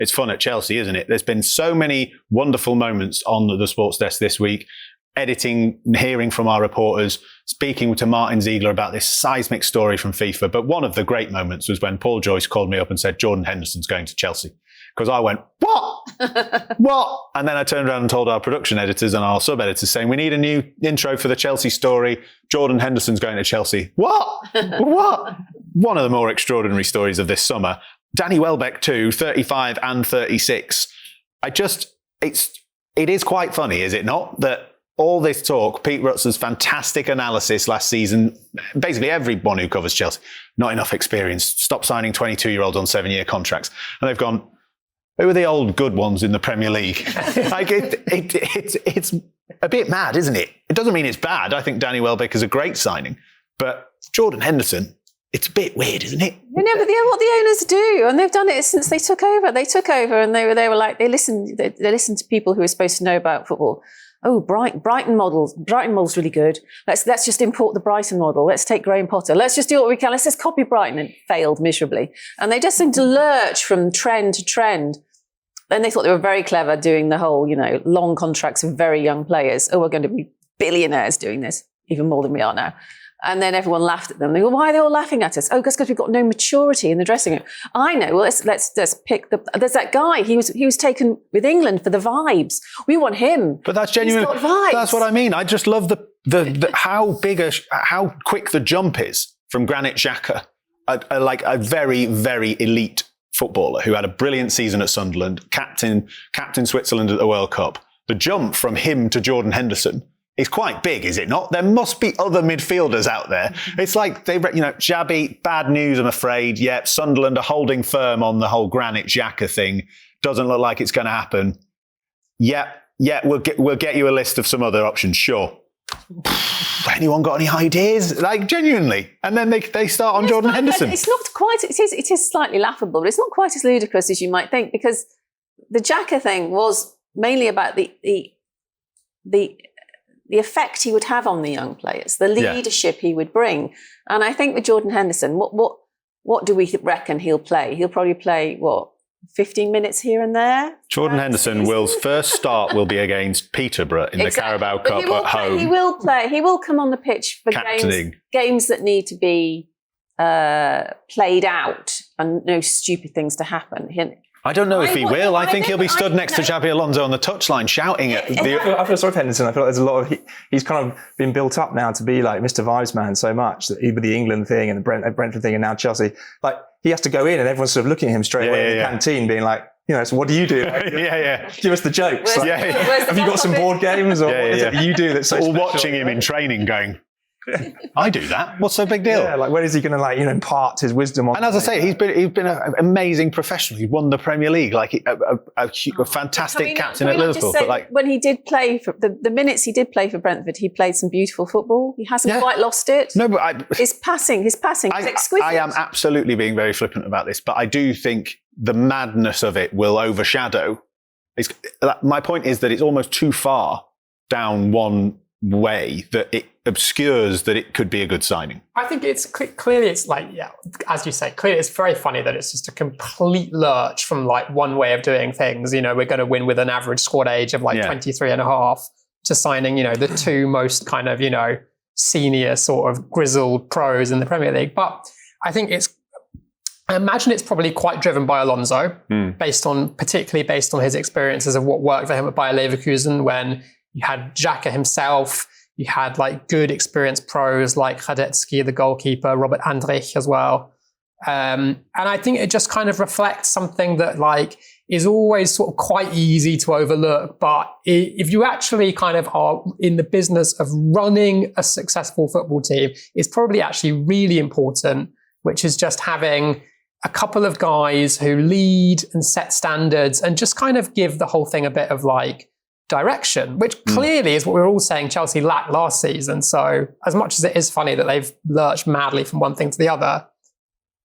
it's fun at Chelsea, isn't it? There's been so many wonderful moments on the sports desk this week, editing, hearing from our reporters, speaking to Martin Ziegler about this seismic story from FIFA. But one of the great moments was when Paul Joyce called me up and said, Jordan Henderson's going to Chelsea. Because I went, what? What? And then I turned around and told our production editors and our sub-editors saying, we need a new intro for the Chelsea story. Jordan Henderson's going to Chelsea. What? What? One of the more extraordinary stories of this summer. Danny Welbeck too, 35 and 36. It is quite funny, is it not? That all this talk, Pete Rutz's fantastic analysis last season, basically everyone who covers Chelsea, not enough experience, stop signing 22-year-olds on 7-year contracts. And they've gone, who are the old good ones in the Premier League? Like it's a bit mad, isn't it? It doesn't mean it's bad. I think Danny Welbeck is a great signing. But Jordan Henderson, it's a bit weird, isn't it? You know, but what the owners do, and they've done it since they took over. They took over and they were like, they listened to people who were supposed to know about football. Oh, Brighton model's really good. Let's just import the Brighton model. Let's take Graham Potter. Let's just do what we can. Let's just copy Brighton. And it failed miserably. And they just seemed to lurch from trend to trend. Then they thought they were very clever doing the whole, long contracts of very young players. Oh, we're going to be billionaires doing this, even more than we are now. And then everyone laughed at them. They go, why are they all laughing at us? Oh, because we've got no maturity in the dressing room. I know. Well, let's just pick there's that guy. He was taken with England for the vibes. We want him. But that's genuine. That's what I mean. I just love the how quick the jump is from Granit Xhaka, like a very, very elite footballer who had a brilliant season at Sunderland, captain Switzerland at the World Cup. The jump from him to Jordan Henderson is quite big, is it not? There must be other midfielders out there. It's like Xabi, bad news, I'm afraid. Yeah, Sunderland are holding firm on the whole Granit Xhaka thing. Doesn't look like it's going to happen. Yeah, we'll get you a list of some other options, sure. Anyone got any ideas? Like, genuinely. And then they start on Jordan Henderson. It's not quite, it is slightly laughable, but it's not quite as ludicrous as you might think, because the Xhaka thing was mainly about the effect he would have on the young players, the leadership he would bring. And I think with Jordan Henderson, what do we reckon he'll play? He'll probably play, 15 minutes here and there? Jordan Henderson will be against Peterborough in the Carabao Cup at home. He will play. He will come on the pitch for games that need to be played out and no stupid things to happen. I don't know if he will. I think he'll be stood next to Xabi Alonso on the touchline shouting at the... I feel sorry for Henderson. I feel like there's a lot of... He's kind of been built up now to be like Mr. Vibes Man so much, that either the England thing and the Brentford thing and now Chelsea. Like, he has to go in and everyone's sort of looking at him straight away in the canteen being like, so what do you do? Like, give us the jokes. Have you got some board games or what is it that you do that's so special? Or watching him in training going... I do that. What's so big deal? Yeah, like when is he going to impart his wisdom on? And as I say, he's been an amazing professional. He won the Premier League, like a fantastic captain at Liverpool. But when he did play for the minutes he did play for Brentford, he played some beautiful football. He hasn't quite lost it. No, but his passing is exquisite. I am absolutely being very flippant about this, but I do think the madness of it will overshadow. My point is that it's almost too far down one way that it obscures that it could be a good signing. I think it's clearly, it's like, as you say, clearly it's very funny that it's just a complete lurch from one way of doing things. We're going to win with an average squad age of 23 and a half to signing, the two most kind of, senior sort of grizzled pros in the Premier League. But I think I imagine it's probably quite driven by Alonso, particularly based on his experiences of what worked for him at Bayer Leverkusen when you had Xhaka himself, you had good experienced pros like Radetzky, the goalkeeper, Robert Andrich as well. And I think it just kind of reflects something that is always sort of quite easy to overlook. But if you actually kind of are in the business of running a successful football team, it's probably actually really important, which is just having a couple of guys who lead and set standards and just kind of give the whole thing a bit of direction, which clearly is what we were all saying Chelsea lacked last season. So as much as it is funny that they've lurched madly from one thing to the other,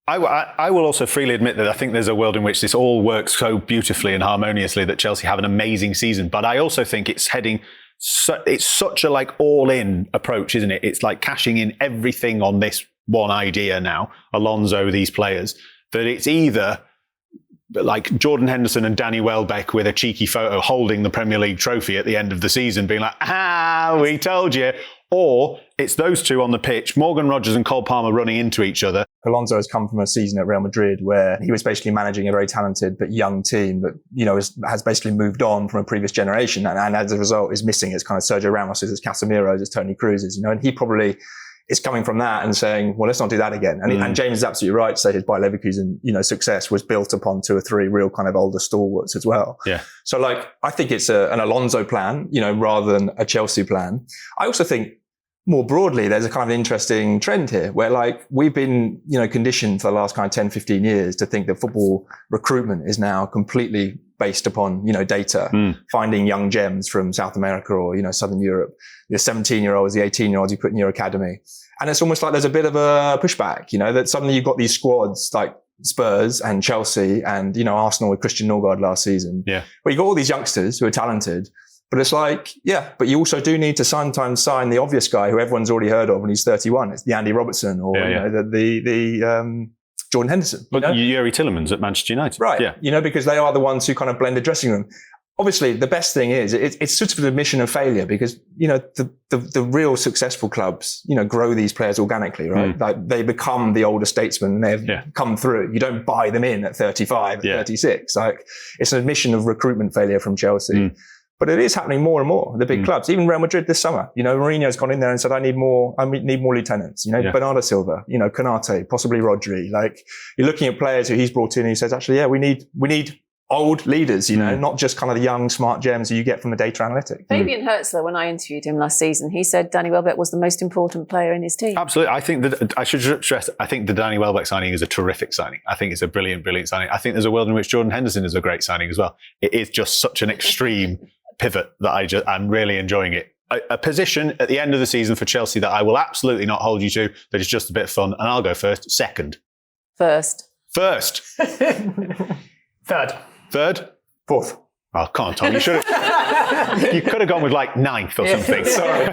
I will also freely admit that I think there's a world in which this all works so beautifully and harmoniously that Chelsea have an amazing season. But I also think it's such a all-in approach, isn't it? It's like cashing in everything on this one idea now, Alonso, these players, that it's either like Jordan Henderson and Danny Welbeck with a cheeky photo holding the Premier League trophy at the end of the season, being like, we told you. Or it's those two on the pitch, Morgan Rogers and Cole Palmer running into each other. Alonso has come from a season at Real Madrid where he was basically managing a very talented but young team that, has basically moved on from a previous generation. And as a result is missing its kind of Sergio Ramos's, its Casemiro's, its Toni Kroos's, and he probably is coming from that and saying, well, let's not do that again. And James is absolutely right to say his Bayer Leverkusen, success was built upon 2 or 3 real kind of older stalwarts as well. Yeah. So I think it's an Alonso plan, rather than a Chelsea plan. I also think more broadly, there's a kind of interesting trend here where we've been, conditioned for the last kind of 10, 15 years to think that football recruitment is now completely based upon, data, finding young gems from South America or, Southern Europe, the 17-year-olds, the 18-year-olds you put in your academy. And it's almost like there's a bit of a pushback, that suddenly you've got these squads like Spurs and Chelsea and, Arsenal with Christian Norgard last season. Yeah. But you've got all these youngsters who are talented. But it's but you also do need to sometimes sign the obvious guy who everyone's already heard of when he's 31. It's the Andy Robertson or, the Jordan Henderson. But Yuri Tillemans at Manchester United. Right. Yeah. Because they are the ones who kind of blend the dressing room. Obviously, the best thing is it's sort of an admission of failure because, the real successful clubs, grow these players organically, right? Like they become the older statesmen and they've come through. You don't buy them in at 35, at 36. It's an admission of recruitment failure from Chelsea. But it is happening more and more, the big clubs, even Real Madrid this summer. Mourinho's gone in there and said, I need more lieutenants, Bernardo Silva, Konate, possibly Rodri. You're looking at players who he's brought in and he says, actually, we need old leaders, not just kind of the young, smart gems who you get from the data analytics. Fabian Hertzler, when I interviewed him last season, he said Danny Welbeck was the most important player in his team. Absolutely. I think that I should stress, I think the Danny Welbeck signing is a terrific signing. I think it's a brilliant, brilliant signing. I think there's a world in which Jordan Henderson is a great signing as well. It is just such an extreme pivot that I'm really enjoying it. A position at the end of the season for Chelsea that I will absolutely not hold you to, that is just a bit of fun. And I'll go first. Second. First. Third? Fourth. Oh, come on, Tom. You could have gone with 9th or something. Sorry.